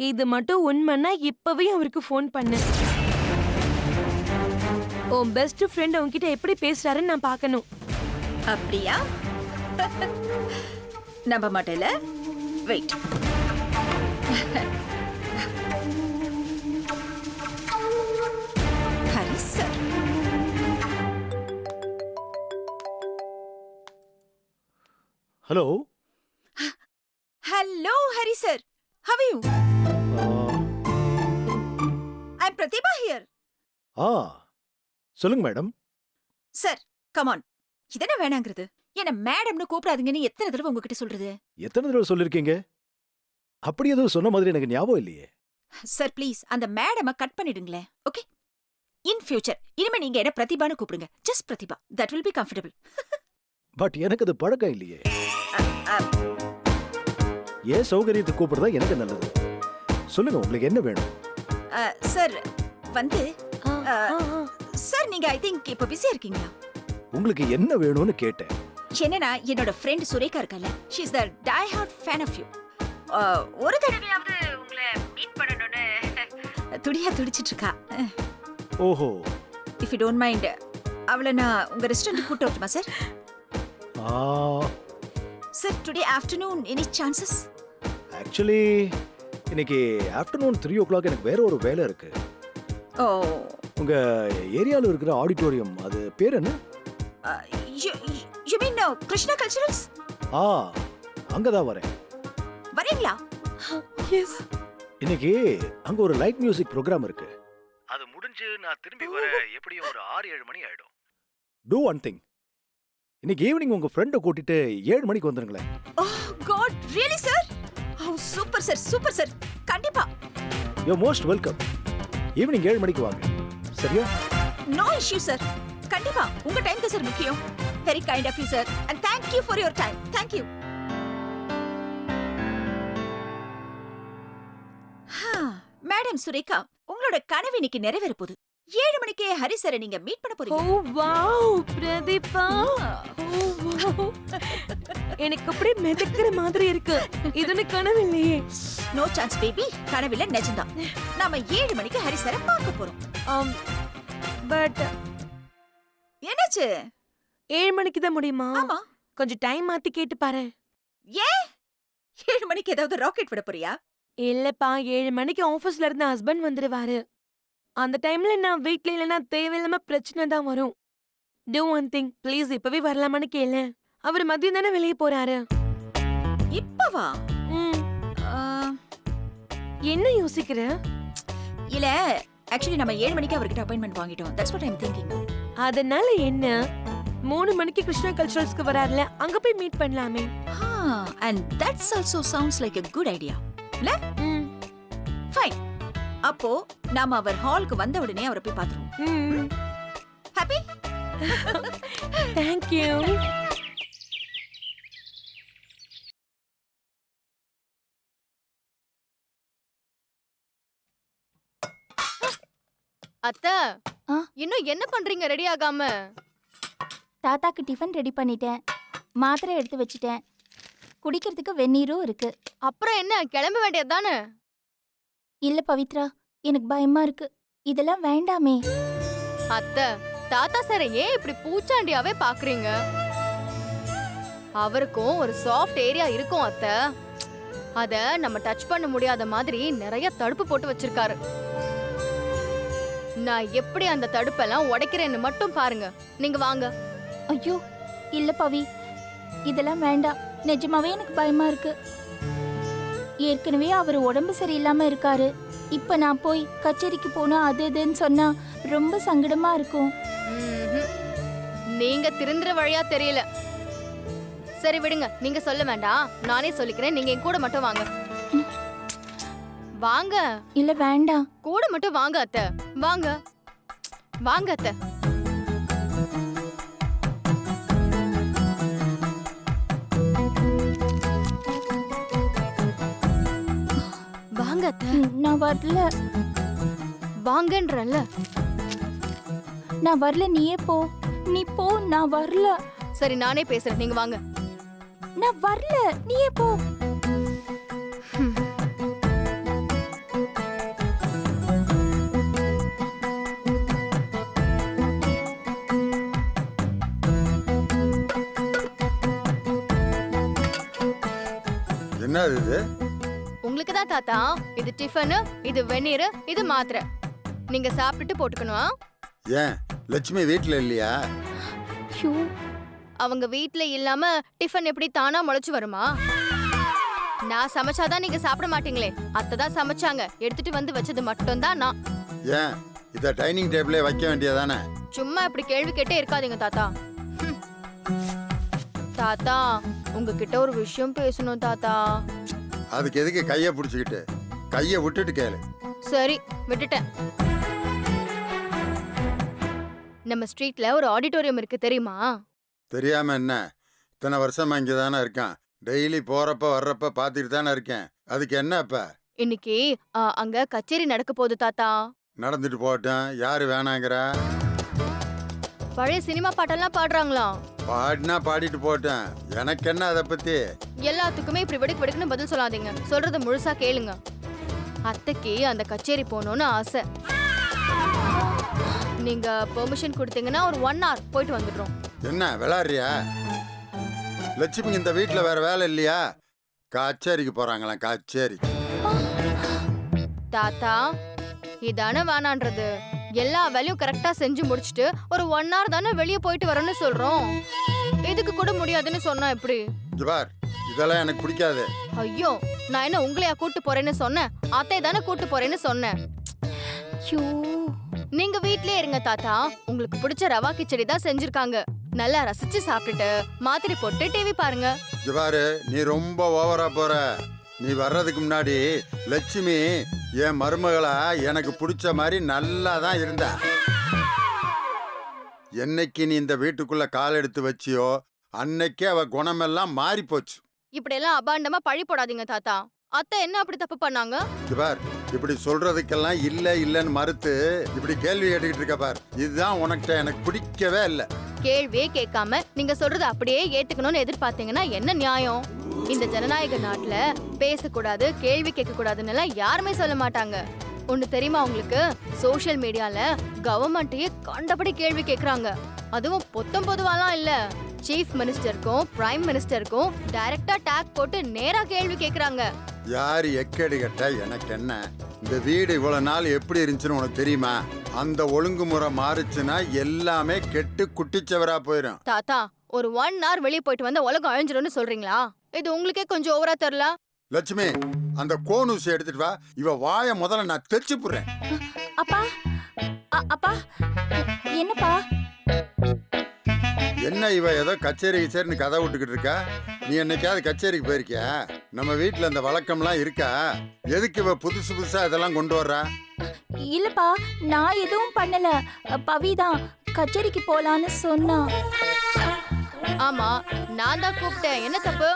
இது மட்டும் உண்மைன்னா இப்பவே அவருக்கு ஃபோன் பண்ணு. உன் பெஸ்ட் ஃப்ரெண்ட் உன்கிட்ட எப்படி பேசுறாருன்னு நான் பார்க்கணும். அப்படியா? நம்ப மாட்டேல? Wait. Hari sir. Hello. Hello Hari sir. How are you? I'm Pratibha here. சொல்லுங்க மேடம். Sir, come on. இதென்ன வேணாங்கிறது? என்ன மேடம்னு கூப்பிடாதீங்கன்னு எத்தனை தடவை உங்ககிட்ட சொல்றது? எத்தனை தடவை சொல்லிருக்கீங்க? அப்படி எதுவும் சொன்ன மாதிரி எனக்கு ஞாபகம் இல்லையே. சார் ப்ளீஸ் அந்த மேடமை கட் பண்ணிடுங்களேன். ஓகே? இன் ஃபியூச்சர் இனிமே நீங்க என்ன பிரதிபான்னு கூப்பிடுங்க. Just Pratibha. That will be comfortable. But எனக்கு அது பழக்கம் இல்லையே. ஏன் சௌகரியத்தை கூப்பிடுறதா எனக்கு நல்லது. சொல்லுங்க, உங்களுக்கு என்ன வேணும்? சார் வந்து சார் நீங்க ஐ திங்க் இப்ப பிஸியா இருக்கீங்களா? உங்களுக்கு என்ன வேணும்னு கேட்டேன். என்னன்னா என்னோட ஃப்ரெண்ட் சுரேகா இருக்கல, she is the die hard fan of you. ஒரு தடவையாவது உங்களை மீட் பண்ணணும்னு துடியா துடிச்சிட்டு இருக்கா. ஓஹோ. If you don't mind, அவளை நான் உங்க ரெஸ்டாரண்ட் கூட்டி வரட்டுமா sir? Sir today afternoon any chances? Actually இன்னைக்கு ஆஃப்டர்நூன் 3 o'clock எனக்கு வேற ஒரு வேலை இருக்கு. ஓ. உங்க ஏரியால இருக்கிற ஆடிட்டோரியம், அது பேர் என்ன? You mean Krishna culturals? அங்கதான் வரேன். வரீங்களா? எஸ். இன்னைக்கு அங்க ஒரு லைட் மியூசிக் ப்ரோக்ராம் இருக்கு. அது முடிஞ்சு நான் திரும்பி வர எப்படியும் ஒரு 6-7 மணி ஆயிடும். Do one thing. இன்னைக்கு ஈவினிங் உங்க ஃப்ரெண்ட கூட்டிட்டு 7 மணிக்கு வந்துருங்களேன். Oh God, really sir? Oh super sir, super sir. கண்டிப்பா. You're most welcome. ஈவினிங் 7 மணிக்கு வாங்க. சரியா? No issue sir. கண்டிப்பா. உங்க டைம் தான் சார் முக்கியம். Very kind of you sir and thank you for your time. Thank you. Madam Surekha, உங்களோட கனவு இன்னைக்கு நிறைவேற போகுது. 7 மணிக்கே ஹரி சாரை நீங்க மீட் பண்ண போறீங்க. Oh wow Pratibha. Oh wow. எனக்கு அப்படியே மிதக்கிற மாதிரி இருக்கு. இது கனவு இல்லையே. No chance baby. கனவில்ல நிஜம்தான். நாம 7 மணிக்கு ஹரி சாரை பார்க்க போறோம். பட் என்னாச்சு? 7 மணிக்கு தான் முடியுமா? ஆமா. கொஞ்சம் டைம் மாத்தி கேட்டு பாரு. ஏ 7 மணிக்கு ஏதாவது ராக்கெட் விட போறியா? இல்லப்பா, 7 மணிக்கு ஆபீஸ்ல இருந்து ஹஸ்பண்ட் வந்துருவாரு. அந்த டைம்ல நான் வீட்ல இல்லனா தேவையில்லாம பிரச்சனை தான் வரும். Do one thing, ப்ளீஸ் இப்பவே வரலாமான்னு கேளு. அவர் மதியம் தானே வெளிய போறாரு. இப்பவா? என்ன யோசிக்கிற? இல்ல, ஆக்சுவலி நம்ம 7 மணிக்கு அவர்கிட்ட அப்பாயின்ட்மென்ட் வாங்கிட்டோம். That's what I'm thinking. அதனால என்ன? 3 மணிக்கு கிருஷ்ணா கல்ச்சரல்ஸ்க்கு வரார்ல, அங்க போய் மீட் பண்ணலாமே. And that's also sounds like a good idea. இல்ல? Fine. அப்போ நாம அவர் ஹாலுக்கு வந்த உடனே அவரை போய் பாத்துருவோம். ஹாப்பி? Thank you. அத்தை, இன்னும் என்ன பண்றீங்க ரெடி ஆகாம? தாத்தாக்கு டிஃபன் ரெடி பண்ணிட்டேன், மாத்திரை எடுத்து வச்சிட்டேன், குடிக்கிறதுக்கு வெந்நீரும் இருக்கு. அப்புறம் என்ன, கிளம்ப வேண்டியதுதானே? இல்ல பவித்ரா, எனக்கு பயமா இருக்கு. இதெல்லாம் வேண்டாமே. அத்தை, தாத்தா சாரை ஏன் இப்படி பூச்சாண்டியாவே பாக்குறீங்க? அவருக்கும் ஒரு சாஃப்ட் ஏரியா இருக்கும் அத்தை. அத நம்ம டச் பண்ண முடியாத மாதிரி நிறைய தடுப்பு போட்டு வச்சிருக்காரு. நான் எப்படி அந்த தடுப்பெல்லாம் உடைக்கிறேன்னு மட்டும் பாருங்க. நீங்க வாங்க. ஐயோ இல்ல பவி, இதெல்லாம் வேண்டாம். நிஜமாவே எனக்கு பயமா இருக்கு. ஏற்கனவே அவர் உடம்பு சரியில்லாம இருக்காரு. இப்ப நான் போய் கச்சேரிக்கு போனா அது இதுன்னு சொன்னா ரொம்ப சங்கடமா இருக்கும். நீங்க திருந்துற வழியா தெரியல. சரி விடுங்க, நீங்க சொல்ல வேண்டாம், நானே சொல்லிக்கிறேன். நீங்க என் கூட மட்டும் வாங்க. வாங்க. இல்ல வேண்டாம், கூட மட்டும் வாங்க அத்தை. வாங்க வாங்க அத்தை. வாங்க அத்தை. நான் வரல. வாங்கன்றல்ல. நான் வரல, நீயே போ. நீ போ, நான் வரல. சரி நானே பேசுறேன், நீங்க வாங்க. நான் வரல, நீயே போ. என்னது இது? உங்களுக்கு தான் தாத்தா. இது டிஃபனு, இது வெந்நீர், இது மாத்திரை. நீங்க சாப்பிட்டுட்டு போட்டுக்கணும். ஏன் லட்சுமி வீட்ல இல்லையா? ஐயோ, அவங்க வீட்ல இல்லாம டிஃபன் எப்படி தானா முளைச்சு வருமா? நான் சமைச்சாதான் நீங்க சாப்பிட மாட்டீங்களே. அத்தை தான் சமைச்சாங்க, எடுத்துட்டு வந்து வச்சது மட்டும் தான் நான். ஏன் இத டைனிங் டேபிளே வைக்க வேண்டியதானே? சும்மா இப்படி கேள்வி கேட்டே இருக்காதீங்க தாத்தா. ஹம். தாத்தா, உங்ககிட்ட ஒரு விஷயம் பேசணும் தாத்தா. அதுக்கு எதுக்கு கைய புடிச்சுக்கிட்டு? கைய விட்டுட்டு கேளு. சரி, விட்டுட்டேன். நம்ம ஸ்ட்ரீட்ல ஒரு ஆடிட்டோரியம் இருக்கு தெரியுமா? தெரியாம என்ன? இத்தனை வருஷமா இங்க தானே இருக்கான். டெய்லி போறப்ப வர்றப்ப பாத்துட்டு தானே இருக்கேன். அதுக்கு என்ன இப்ப? இன்னைக்கு அங்க கச்சேரி நடக்க போகுது தாத்தா. நடந்துட்டு போட்டேன். யாரு வேணாங்கிறா? பழைய சினிமா பாட்டெல்லாம் பாடுறாங்களாம். பாடினா பாடிட்டு போட்டேன். எனக்கு என்ன அதை பத்தி? எல்லாத்துக்குமே இப்படி வெடுக்கு வெடுக்குன்னு பதில் சொல்லாதீங்க. சொல்றத முழுசா கேளுங்க. அத்தைக்கு அந்த கச்சேரி போகணும்னு ஆசை. நீங்க பெர்மிஷன் கொடுத்தீங்கன்னா ஒரு 1 hour போயிட்டு வந்துடுறோம். என்ன விளாடுறியா? லட்சுமிக்கு இந்த வீட்டுல வேற வேலை இல்லையா? கச்சேரிக்கு போறாங்களாம். கச்சேரி. தாத்தா, இதானே வேணான்றது. எல்லா வேலையும் கரெக்டா செஞ்சு முடிச்சிட்டு ஒரு 1 hour தானே வெளியே போயிட்டு வரேன்னு சொல்றோம். இதுக்கு கூட முடியாதுன்னு சொன்னா எப்படி? ஜபார், இதெல்லாம் எனக்கு பிடிக்காது. ஐயோ, நான் என்ன உங்களையா கூட்டு போறேன்னு சொன்னேன்? அத்தை தானே கூட்டு போறேன்னு சொன்னேன். ஐயோ, நீங்க வீட்லயே இருங்க தாத்தா. உங்களுக்கு பிடிச்ச ரவா கிச்சடி தான் செஞ்சிருக்காங்க. நல்லா ரசிச்சு சாப்பிட்டுட்டு மாத்திரை போட்டு டிவி பாருங்க. ஜபாரு, நீ ரொம்ப ஓவரா போற. நீ வர்றதுக்கு முன்னாடி லட்சுமி என் மருமகளா எனக்கு பிடிச்ச மாதிரி நல்லா தான் இருந்தா. என்னைக்கு நீ இந்த வீட்டுக்குள்ள கால் எடுத்து வச்சியோ அன்னைக்கே அவ குணமெல்லாம் மாறி போச்சு. இப்படி எல்லாம் அபாண்டமா பழி போடாதீங்க தாத்தா. அத்தை என்ன அப்படி தப்பு பண்ணாங்க? பார், இப்படி சொல்றதுக்கெல்லாம் இல்ல இல்லன்னு மறுத்து இப்படி கேள்வி கேட்டுக்கிட்டு இருக்க பார். இதுதான் உனக்கிட்ட எனக்கு பிடிக்கவே இல்லை. கேள்வியே கேட்காம நீங்க சொல்றது அப்படியே ஏத்துக்கணும்னு எதிர்பார்த்தீங்கன்னா என்ன நியாயம்? இந்த ஜனநாயக நாட்டுல பேசக்கூடாது, கேள்வி கேட்க கூடாதுன்னு எல்லாம் யாருமே சொல்ல மாட்டாங்க. ஒண்ணு தெரியுமா உங்களுக்கு? சோஷியல் மீடியால கவர்மெண்ட்டையே கண்டபடி கேள்வி கேக்குறாங்க. அதுவும் பொதுவாலாம் இல்ல. சீஃப் மினிஸ்டருக்கும் பிரைம் மினிஸ்டருக்கும் டைரக்டா டாக் போட்டு நேரா கேள்வி கேக்குறாங்க. யாரு எக்கேடு கேட்டா எனக்கு என்ன? இந்த வீடு இவ்வளவு நாள் எப்படி இருந்துச்சுன்னு உனக்கு தெரியுமா? அந்த ஒழுங்குமுறை மாறுச்சுன்னா எல்லாமே கெட்டு குட்டிச்சவரா போயிடும். தாத்தா, ஒரு 1 hour வெளியே போயிட்டு வந்த உலகம் அழிஞ்சிரும்னு சொல்றீங்களா? இது உங்களுக்கே கொஞ்சம் ஓவரா தெரியல? லட்சுமி, அந்த கோனூசி எடுத்துட்டு வா. இவ வாய முதல்ல நான் தெச்சு போடுறேன். அப்பா, அப்பா, என்னப்பா? என்ன இவ ஏதோ கச்சேரி கச்சேரின்னு கதை விட்டுக்கிட்டு இருக்கா? நீ என்னைக்காவது கச்சேரிக்கு போயிருக்கியா? நம்ம வீட்டுல இந்த வழக்கம்லாம் இருக்கா? எதுக்கு இவ புதுசு புதுசா இதெல்லாம் கொண்டு வர்றா? இல்லப்பா, நான் எதுவும் பண்ணல. பவிதான் கச்சேரிக்கு போலான்னு சொன்னா. ஆமா, நான் தான் கூப்பிட்டேன். என்ன தப்பு?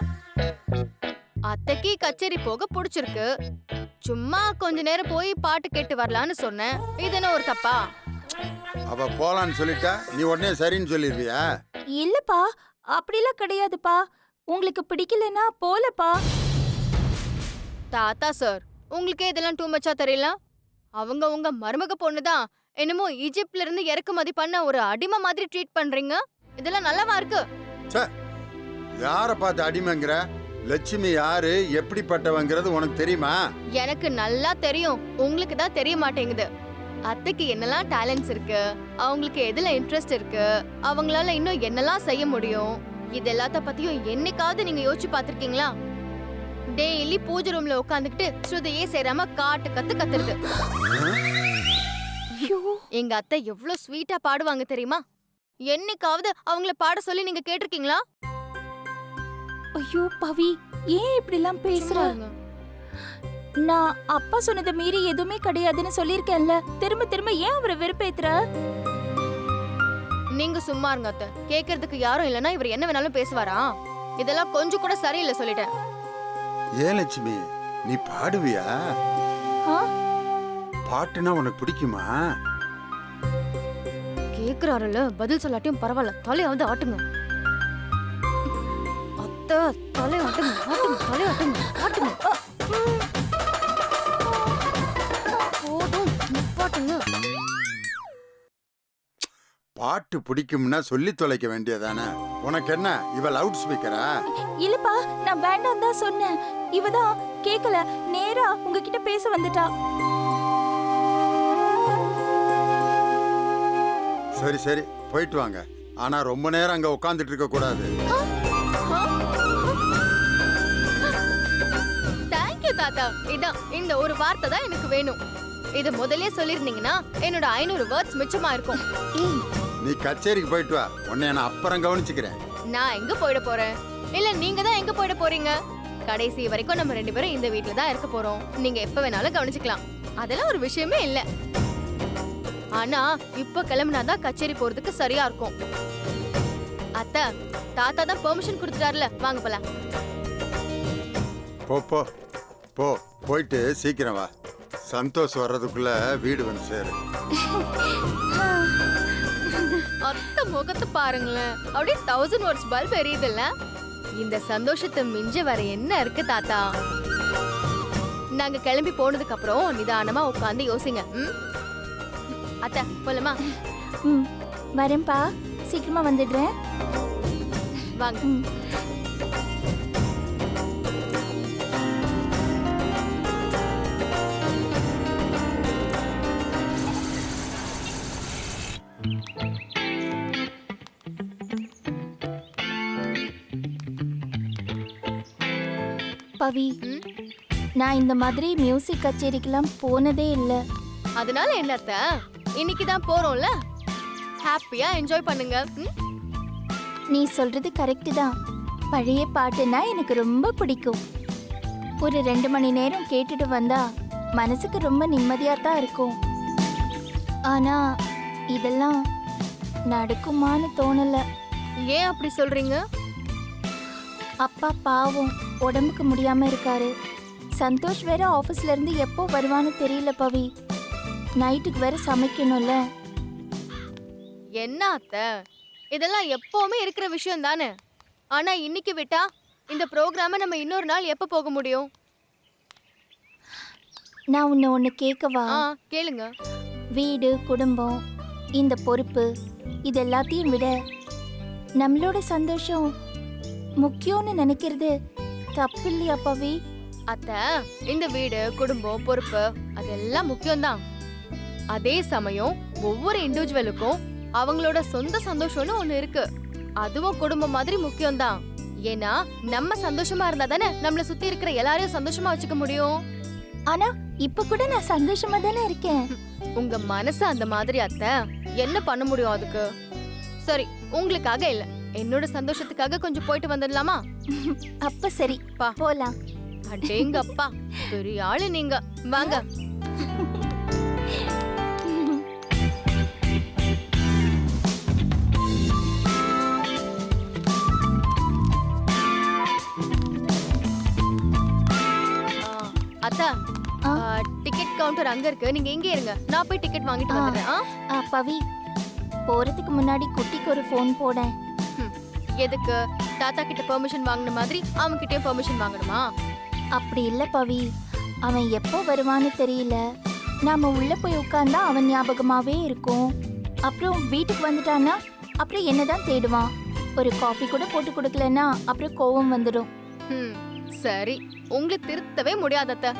அத்தைக்கு கச்சேரி போக பிடிச்சிருக்கு. சும்மா கொஞ்ச நேரம் போய் பாட்டு கேட்டு வரலான்னு சொன்னேன். இது என்ன ஒரு தப்பா? அவ போலான்னு சொல்லிட்டா நீ உடனே சரின்னு சொல்லிடுவியா? இல்லப்பா, அப்படிலாம் கிடையாதுப்பா. உங்களுக்கு பிடிக்கலன்னா போலப்பா. தாத்தா சார், உங்களுக்கே இதெல்லாம் டூ மச்சா தெரியல? அவங்க உங்க மருமக பொண்ணுதான் என்னமோ ஈஜிப்ட்ல இருந்து இறக்குமதி பண்ண ஒரு அடிமை மாதிரி ட்ரீட் பண்றீங்க. இதெல்லாம் நல்லவா இருக்கு? யார பார்த்து அடிமைங்கிற? லட்சுமி யாரு, எப்படிப்பட்டவங்கிறது உனக்கு தெரியுமா? எனக்கு நல்லா தெரியும். உங்களுக்கு தான் தெரிய மாட்டேங்குது. அத்தைக்கு என்னெல்லாம் டேலண்ட்ஸ் இருக்கு, அவங்களுக்கு எதுல இன்ட்ரெஸ்ட் இருக்கு, அவங்களால இன்னும் என்னெல்லாம் செய்ய முடியும், இது எல்லாத்த பத்தியும் என்னைக்காவது நீங்க யோசிச்சு பாத்திருக்கீங்களா? டெய்லி பூஜை ரூம்ல உட்காந்துக்கிட்டு ஸ்ருதியே சேராம காட்டு கத்து கத்துறது. எங்க அத்தை எவ்வளவு ஸ்வீட்டா பாடுவாங்க தெரியுமா? என்னைக்காவது அவங்கள பாட சொல்லி நீங்க கேட்டிருக்கீங்களா? ஐயோ பவி, ஏன் இப்படி எல்லாம் பேசுற? நான் அப்பா சொன்னதை மீறி எதுவுமே கிடையாதுன்னு சொல்லிருக்கேன்ல. திரும்ப திரும்ப ஏன் அவரை வெறுப்பேத்துற? நீங்க சும்மா இருங்க அத்தை. கேக்குறதுக்கு யாரும் இல்லனா இவர் என்ன வேணாலும் பேசுவாரா? இதெல்லாம் கொஞ்சம் கூட சரியில்லை சொல்லிட்டேன். ஏன் லட்சுமி, நீ பாடுவியா? பாட்டுனா உனக்கு பிடிக்குமா? கேக்குறாருல, பதில் சொல்லாட்டியும் பரவாயில்ல, தலையாவது ஆட்டுங்க. அத்தை, தலையாட்டுங்க, ஆட்டுங்க, தலையாட்டுங்க, ஆட்டுங்க. போதும், நிப்பாட்டுங்க. பாட்டு பிடிக்கும்னா சொல்லி தொலைக்க வேண்டியதானே. உனக்கு என்ன இவ லவுட் ஸ்பீக்கரா? இல்லப்பா, நான் வேண்டாம் தான் சொன்னேன். இவதான் கேக்கல, நேரா உங்ககிட்ட பேச வந்துட்டா. சரி சரி போயிட்டு வாங்க. ஆனா ரொம்ப நேரம் அங்க உட்காந்துட்டு இருக்க கூடாது. தேங்க்யூ தாத்தா. இதான் இந்த ஒரு வார்த்தை தான் எனக்கு வேணும். இது முதல்லயே சொல்லிருந்தீங்கன்னா என்னோட 500 வேர்ட்ஸ் மிச்சமா இருக்கும். நீ கச்சேரிக்கு போயிட்டு வா, உன்னை நான் அப்புறம் கவனிச்சுக்கிறேன். நான் எங்க போயிட போறேன்? இல்ல நீங்க தான் எங்க போயிட போறீங்க? கடைசி வரைக்கும் நம்ம 2 பேரும் இந்த வீட்ல தான் இருக்க போறோம். நீங்க எப்ப வேணாலும் கவனிச்சுக்கலாம். அதெல்லாம் ஒரு விஷயமே இல்ல. ஆனா இப்ப கிளம்புனாதான் கச்சேரி போறதுக்கு சரியா இருக்கும். அத்தை, தாத்தா தான் பெர்மிஷன் கொடுத்துட்டாருல, வாங்க போலாம். போ போ போ, போயிட்டு சீக்கிரம் வா. சந்தோஷ் வர்றதுக்குள்ள வீடு வந்து சேரு. அத்தை முகத்தை பாருங்களேன், அப்படியே 1000 வாட்ஸ் பல்ப் எரியுதுல்ல. இந்த சந்தோஷத்தை மிஞ்ச வேற என்ன இருக்கு தாத்தா? நாங்க கிளம்பி போனதுக்கு அப்புறம் நிதானமா உட்காந்து யோசிங்க. அத்தை போலாமா? வரேன்பா, சீக்கிரமா வந்துடுறேன். வாங்க. பவி, நான் இந்த மாதிரி மியூசிக் கச்சேரிக்கெல்லாம் போனதே இல்லை. அதனால என்ன அத்தை, இன்னைக்கு தான் போறோம்ல, ஹாப்பியா என்ஜாய் பண்ணுங்க. நீ சொல்றது கரெக்ட் தான். பழைய பாட்டுன்னா எனக்கு ரொம்ப பிடிக்கும். ஒரு 2 மணி நேரம் கேட்டுட்டு வந்தா மனசுக்கு ரொம்ப நிம்மதியா தான் இருக்கும். ஆனா இதெல்லாம் நடக்குமான்னு தோணல. ஏன் அப்படி சொல்றீங்க? அப்பா பாவம், உடம்புக்கு முடியாம இருக்காரு. சந்தோஷ் வேற ஆபீஸ்ல இருந்து எப்போ வருவான்னு தெரியல பவி. நைட்டுக்கு வேற சமைக்கணும்ல. என்ன அத்தை, இதெல்லாம் எப்பவுமே இருக்கிற விஷயம் தானே. ஆனா இன்னைக்கு விட்டா இந்த ப்ரோக்ராம நம்ம இன்னொரு நாள் எப்ப போக முடியும்? நான் உன்னை ஒன்று கேட்கவா? கேளுங்க. வீடு, குடும்பம், இந்த பொறுப்பு, இது எல்லாத்தையும் விட நம்மளோட சந்தோஷம் முக்கியம்னு நினைக்கிறது தப்பு இல்லையா பவி? அத்தை, இந்த வீடு, குடும்பம், பொறுப்பு அதெல்லாம் முக்கியம்தான். அதே சமயம் ஒவ்வொரு இண்டிவிஜுவலுக்கும் அவங்களோட சொந்த சந்தோஷம்னு ஒண்ணு இருக்கு. அதுவும் குடும்பம் மாதிரி முக்கியம்தான். ஏன்னா நம்ம சந்தோஷமா இருந்தா தானே நம்மள சுத்தி இருக்கிற எல்லாரையும் சந்தோஷமா வச்சுக்க முடியும். ஆனா இப்ப கூட நான் சந்தோஷமா தானே இருக்கேன். உங்க மனசு அந்த மாதிரி அத்தை, என்ன பண்ண முடியும் அதுக்கு? சரி, உங்களுக்காக இல்ல, என்னோட சந்தோஷத்துக்காக கொஞ்சம் போயிட்டு வந்துடலாமா? அப்ப சரி, போலாம். அடேங்கப்பா, பெரிய ஆளு நீங்க. வாங்க. அத்தா, டிக்கெட் கவுண்டர் அங்க இருக்கு, நீங்க எங்க இருங்க, நான் போய் டிக்கெட் வாங்கிட்டு வந்துடுறேன். பவி, போறதுக்கு முன்னாடி குட்டிக்கு ஒரு ஃபோன் போடேன். எதுக்கு? தாத்தா கிட்ட பெர்மிஷன் வாங்கின மாதிரி அவன் கிட்டயும் பெர்மிஷன் வாங்கணுமா? அப்படி இல்ல பவி, அவன் எப்போ வருவான்னு தெரியல. நாம உள்ள போய் உட்கார்ந்தா அவன் ஞாபகமாவே இருக்கும். அப்புறம் வீட்டுக்கு வந்துட்டான்னா அப்புறம் என்னதான் தேடுவான். ஒரு காஃபி கூட போட்டு கொடுக்கலன்னா அப்புறம் கோவம் வந்துடும். சரி, உங்களை திருத்தவே முடியாது அத்தை.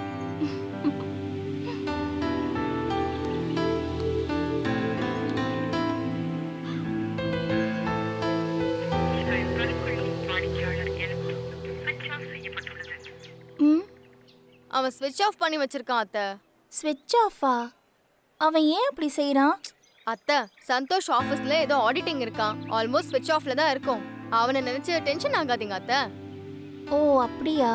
அவன் ஸ்விட்ச் ஆஃப் பண்ணி வச்சிருக்கான் அத்தை. ஸ்விட்ச் ஆஃபா? அவன் ஏன் அப்படி செய்யறான்? அத்தை, சந்தோஷ் ஆபீஸ்ல ஏதோ ஆடிட்டிங் இருக்கான், ஆல்மோஸ்ட் ஸ்விட்ச் ஆஃப்ல தான் இருக்கும். அவனை நினைச்சு டென்ஷன் ஆகாதீங்க அத்தை. ஓ அப்படியா?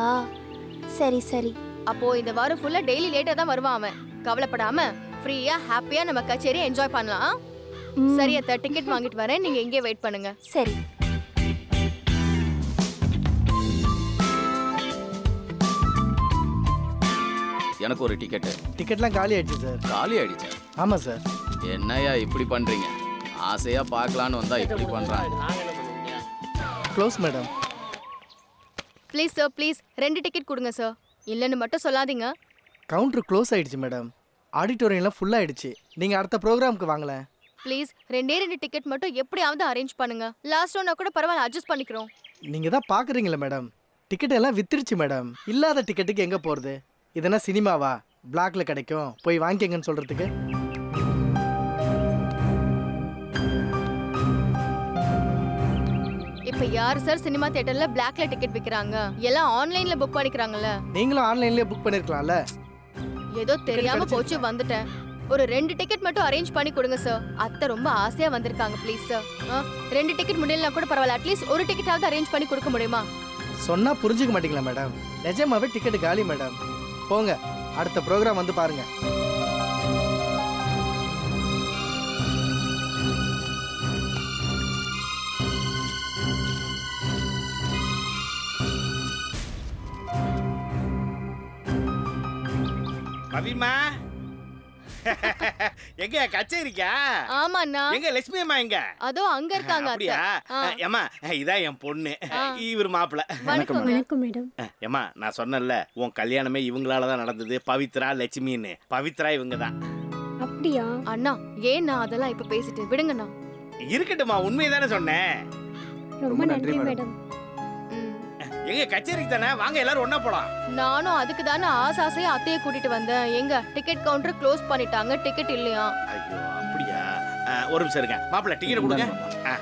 சரி சரி. அப்போ இந்த வாரம் ஃபுல்லா டெய்லி லேட்டா தான் வருவான் அவன். கவலைப்படாம ஃப்ரீயா ஹாப்பியா நம்ம கச்சேரி என்ஜாய் பண்ணலாம். சரி அத்தை, டிக்கெட் வாங்கிட்டு வரேன், நீங்க இங்கே வெயிட் பண்ணுங்க. சரி. எனக்கு ஒரு டிக்கெட். டிக்கெட்லாம் காலி ஆயிடுச்சு சார். காலி ஆயிடுச்சா? ஆமா சார். என்னையா இப்படி பண்றீங்க? ஆசையா பார்க்கலான்னு வந்தா இப்படி பண்றாங்க. Close madam. Please sir, please 2 ticket கொடுங்க சார். இல்லைன்னு மட்டும் சொல்லாதீங்க. கவுண்டர் க்ளோஸ் ஆயிடுச்சு மேடம். ஆடிட்டோரியம்லாம் ஃபுல் ஆயிடுச்சு. நீங்க அடுத்த ப்ரோக்ராமுக்கு வாங்கல. ப்ளீஸ் 2 டிக்கெட் மட்டும் எப்படியாவது அரேஞ்ச் பண்ணுங்க. லாஸ்ட் ஒன்னா கூட பரவாயில்ல, அட்ஜஸ்ட் பண்ணிக்கிறோம். நீங்கள் தான் பார்க்குறீங்களே மேடம், டிக்கெட் எல்லாம் வித்துருச்சு மேடம். இல்லாத டிக்கெட்டுக்கு எங்கே போகிறது? இதெல்லாம் சினிமாவா? பிளாக்ல கிடைக்கும், போய் வாங்கிக்கங்கன்னு சொல்கிறதுக்கு. இப்ப யார் சார் சினிமா தியேட்டர்ல பிளாக்ல டிக்கெட் விக்கிறாங்க? எல்லாம் ஆன்லைன்ல புக் பண்ணிக்கறாங்கல்ல. நீங்களும் ஆன்லைன்லேயே புக் பண்ணியிருக்கலாம்ல. ஏதோ தெரியாம போச்சு, வந்துட்டேன். ஒரு 2 டிக்கெட் மட்டும் அரேஞ்ச் பண்ணி கொடுங்க சார். அத்தை ரொம்ப ஆசையா வந்திருக்காங்க, ப்ளீஸ் சார். 2 டிக்கெட் முடியலனா கூட பரவாயில்ல, அட்லீஸ்ட் ஒரு டிக்கெட்டாவது அரேஞ்ச் பண்ணி கொடுக்க முடியுமா? சொன்னால் புரிஞ்சுக்க மாட்டீங்களா மேடம்? நிஜமாவே டிக்கெட்டு காலி மேடம். போங்க, அடுத்த ப்ரோக்ராம் வந்து பாருங்க. பவிமா எங்க கச்சேரிக்கா? ஆமாண்ணா. எங்க லட்சுமி அம்மா எங்க? அதோ அங்க இருக்காங்க அத்தை. அப்படியா? ஏம்மா இதான் என் பொண்ணு, இவர் மாப்பிள்ள. வணக்கம். வணக்கம் மேடம். ஏம்மா நான் சொன்னேன்ல உன் கல்யாணமே இவங்களால தான் நடந்தது, பவித்ரா லட்சுமின்னு. பவித்ரா இவங்க தான். அப்படியா? அண்ணா ஏன்னா அதெல்லாம் இப்ப பேசிட்டு விடுங்கண்ணா. இருக்கட்டும்மா, உண்மையை தானே சொன்னேன். ரொம்ப நன்றி மேடம். எங்க கச்சேரிக்கு தானே, வாங்க எல்லாரும் ஒண்ணா போலாம். நானும் அதுக்கு தானே ஆசையா அத்தையை கூட்டிட்டு வந்தேன். எங்க டிக்கெட் கவுண்டர் க்ளோஸ் பண்ணிட்டாங்க, டிக்கெட் இல்லையா? ஐயோ அப்படியா? ஒரு நிமிஷம் இருங்க மாப்பிள்ள, டிக்கெட் கொடுங்க.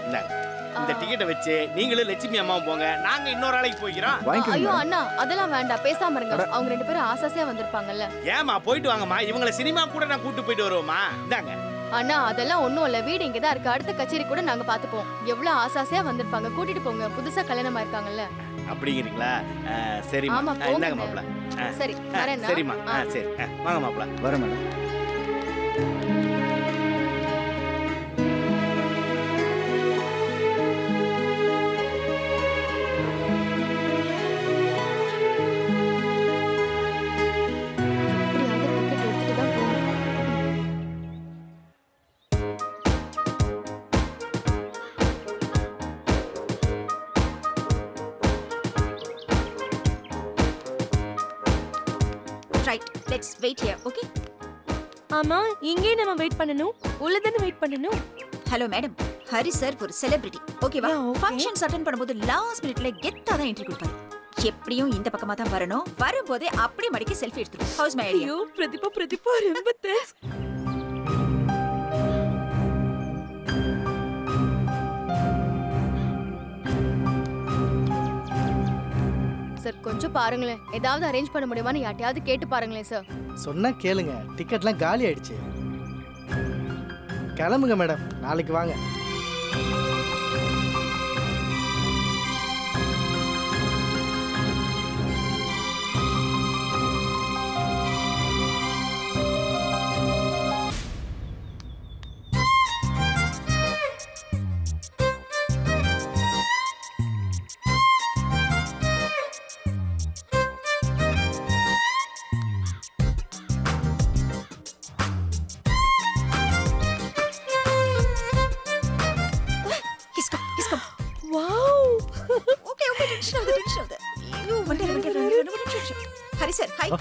இந்தாங்க, இந்த டிக்கெட்டை வச்சு நீங்களும் லட்சுமி அம்மாவும் போங்க, நாங்க இன்னொரு ஆளைக்கு போய்க்கிறோம். ஐயோ அண்ணா அதெல்லாம் வேண்டாம், பேசாம இருங்க. அவங்க 2 பேரும் ஆசையா வந்திருப்பாங்கல்ல. ஏமா போயிட்டு வாங்கம்மா, இவங்கள சினிமா கூட நான் கூட்டு போயிட்டு வருவோமா? இந்தாங்க. அண்ணா அதெல்லாம் ஒண்ணும் இல்ல, வீடு இங்கதான் இருக்கு. அடுத்த கச்சேரி கூட நாங்க பாத்துப்போம். எவ்வளவு ஆசையா வந்திருப்பாங்க, கூட்டிட்டு போங்க. புதுசா கல்யாணமா இருக்காங்கல்ல. அப்படிங்கிறீங்களா? சரிம்மா, ஆமா, இந்தாங்க போங்க. மாப்பிள்ள. சரி வரேன்னா. சரிம்மா, சரி வாங்க மாப்பிள்ள. வரேன் மேடம். எப்படியாவது டிக்கெட் எடுத்துட்டு தான் போகணும். Right, let's wait here. Okay. ஆமா, இங்கே நம்ம வெயிட் பண்ணனும். உள்ள தான வெயிட் பண்ணனும். ஹலோ மேடம், ஹரி சார் ஒரு செலிபிரிட்டி. ஓகேவா? Yeah, okay. ஃபங்க்ஷன்ஸ் அட்டெண்ட் பண்ணும்போது லாஸ்ட் மினிட்ல கெத்தா தான் என்ட்ரி கொடுப்பாரு. எப்படியும் இந்த பக்கமா தான் வரணும். வரும்போதே அப்படி மடிக்கி செல்ஃபி எடுத்துரும். House my idea? ஐயோ பிரதீபா ரொம்ப தேங்க்ஸ். சார் கொஞ்சம் பாருங்களேன், ஏதாவது அரேஞ்ச் பண்ண முடியுமான்னு யார்ட்டையாவது கேட்டு பாருங்களேன் சார். சொன்னா கேளுங்க, டிக்கெட்லாம் காலி ஆயிடுச்சு. கிளம்புங்க மேடம், நாளைக்கு வாங்க. வாவ். ஓகே ஓகே, டென்ஷன் ஆகுது. ஐயோ வந்து Hari sir, hi.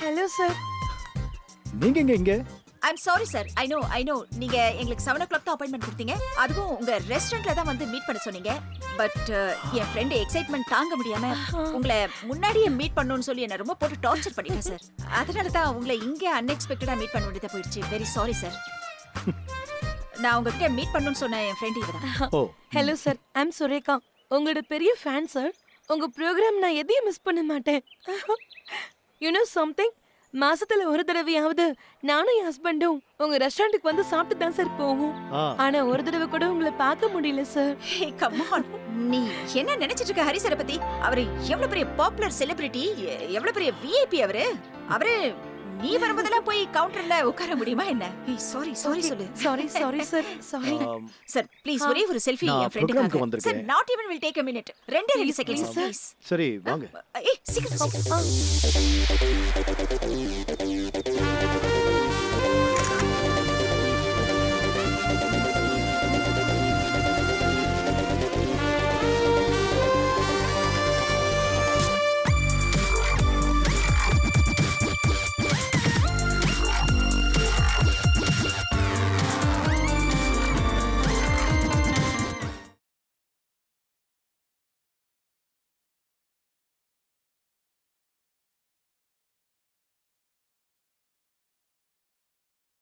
Hello sir. நீங்க இங்க? I'm sorry sir. I know நீங்க எங்களுக்கு 7 o'clock தான் அப்பாயின்மெண்ட் கொடுத்தீங்க. அதுவும் உங்க ரெஸ்டாரண்ட்ல தான் வந்து மீட் பண்ண சொன்னீங்க. பட் என் ஃப்ரெண்ட் எக்ஸைட்மெண்ட் தாங்க முடியாம உங்களை முன்னாடியே மீட் பண்ணணும்னு சொல்லி என்ன ரொம்ப போட்டு டார்ச்சர் பண்ணிட்டேன் சார். அதனால தான் உங்களை இங்கே அன்எக்ஸ்பெக்டடா மீட் பண்ண வேண்டியதா போயிடுச்சு. Very sorry sir. நான் உங்ககிட்ட மீட் பண்ணணும்னு சொன்ன என் ஃப்ரெண்ட் இவதான். ஓ, ஹலோ சார், ஐம் சுரேகா. உங்களோட பெரிய ஃபேன் சார். உங்க ப்ரோக்ராம் நான் எதையும் மிஸ் பண்ண மாட்டேன். யூ நோ சம்திங், மாசத்துல ஒரு தடவையாவது நானும் என் ஹஸ்பண்டும் உங்க ரெஸ்டாரண்ட்டுக்கு வந்து சாப்பிட்டு தான் சார் போவோம். ஆனா ஒரு தடவை கூட உங்களை பார்க்க முடியல சார். ஹே கம் ஆன், நீ என்ன நினைச்சிட்டு இருக்க ஹரி சாரை பத்தி? அவரு எவ்வளவு பெரிய பாப்புலர் செலிபிரிட்டி, எவ்வளவு பெரிய விஐபி அவரு. நீ வரும்போதெல்லாம் போய் கவுண்டர்ல உட்கார முடியுமா என்ன? சாரி சொல்லு. Sorry sir, sorry. Sir please ஒரே ஒரு செல்ஃபி நான் என் ஃப்ரெண்டுக்காக. ப்ரோக்ராம்க்கு வந்திருக்கேன். Sir not even will take a minute. 2 seconds please. சரி வாங்க. ஏய் சீக்கிரம்.